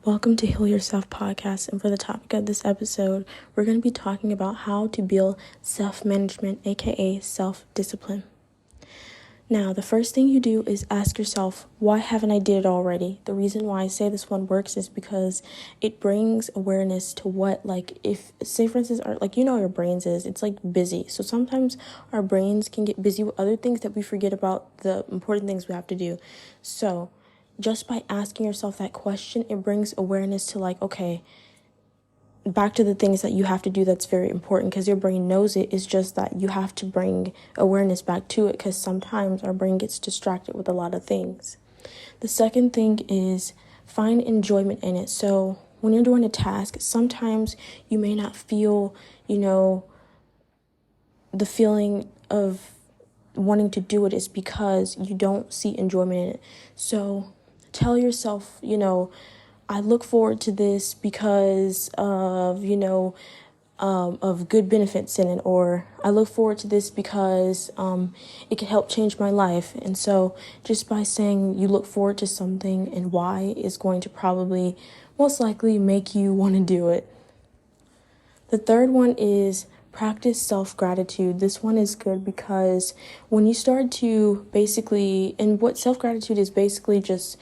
Welcome to Heal Yourself podcast, and for the topic of this episode, we're going to be talking about how to build self-management, aka self-discipline. Now, the first thing you do is ask yourself, why haven't I did it already? The reason why I say this one works is because it brings awareness to what, if, say for instance, your brains is, it's busy. So sometimes our brains can get busy with other things that we forget about the important things we have to do. So just by asking yourself that question, it brings awareness to okay, back to the things that you have to do that's very important, because your brain knows it. It's just that you have to bring awareness back to it, because sometimes our brain gets distracted with a lot of things. The second thing is find enjoyment in it. So when you're doing a task, sometimes you may not feel, the feeling of wanting to do it is because you don't see enjoyment in it. So tell yourself, I look forward to this because of, of good benefits in it, or I look forward to this because it can help change my life. And so just by saying you look forward to something and why is going to probably most likely make you want to do it. The third one is practice self-gratitude. This one is good because when you start to and what self-gratitude is basically just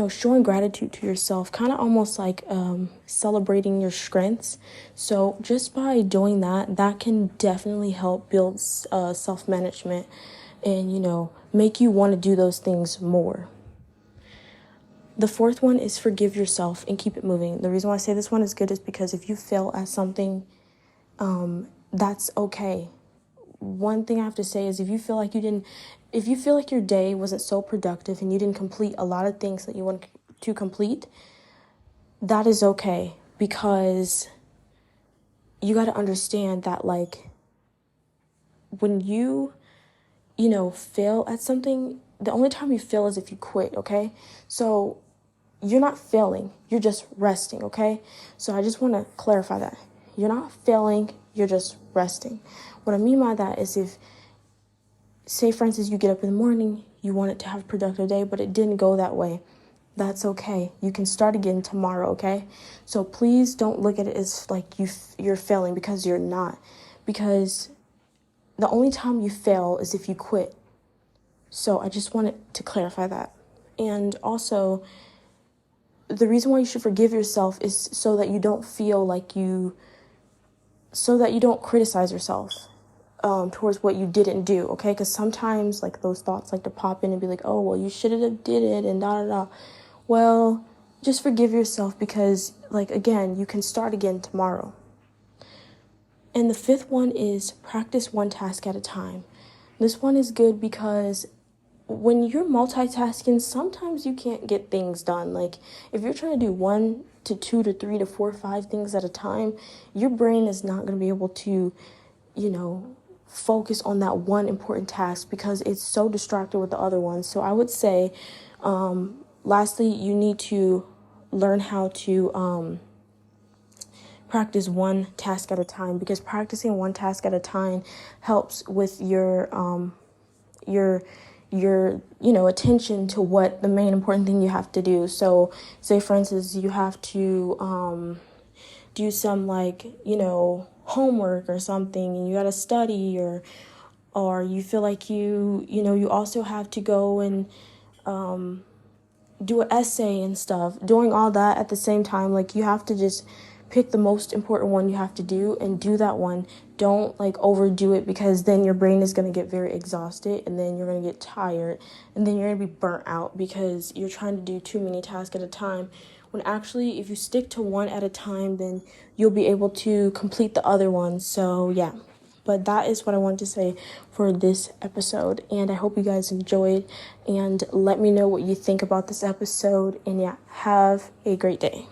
showing gratitude to yourself, kind of almost like celebrating your strengths. So just by doing that can definitely help build self-management and, make you want to do those things more. The fourth one is forgive yourself and keep it moving. The reason why I say this one is good is because if you fail at something, that's okay. One thing I have to say is if you feel like your day wasn't so productive and you didn't complete a lot of things that you want to complete, that is okay, because you got to understand that when you fail at something, the only time you fail is if you quit, okay? So you're not failing, you're just resting, okay? So I just want to clarify that. You're not failing, you're just resting. What I mean by that is if, say for instance, you get up in the morning, you wanted to have a productive day, but it didn't go that way. That's okay. You can start again tomorrow, okay? So please don't look at it as you're failing, because you're not. Because the only time you fail is if you quit. So I just wanted to clarify that. And also, the reason why you should forgive yourself is so that you don't feel so that you don't criticize yourself towards what you didn't do, okay? Because sometimes those thoughts like to pop in and be like, oh, well, you should have did it and da-da-da. Well, just forgive yourself, because again, you can start again tomorrow. And the fifth one is practice one task at a time. This one is good because when you're multitasking, sometimes you can't get things done. If you're trying to do 1 to 2 to 3 to 4 5 things at a time, your brain is not going to be able to, focus on that one important task because it's so distracted with the other ones. So I would say, lastly, you need to learn how to practice one task at a time, because practicing one task at a time helps with your attention to what the main important thing you have to do. So say for instance, you have to do some homework or something, and you got to study, or you feel like you also have to go and do an essay and stuff. Doing all that at the same time, you have to just pick the most important one you have to do and do that one. Don't overdo it, because then your brain is going to get very exhausted, and then you're going to get tired, and then you're going to be burnt out because you're trying to do too many tasks at a time. When actually, if you stick to one at a time, then you'll be able to complete the other ones. So yeah, but that is what I wanted to say for this episode, and I hope you guys enjoyed, and let me know what you think about this episode, and yeah, have a great day.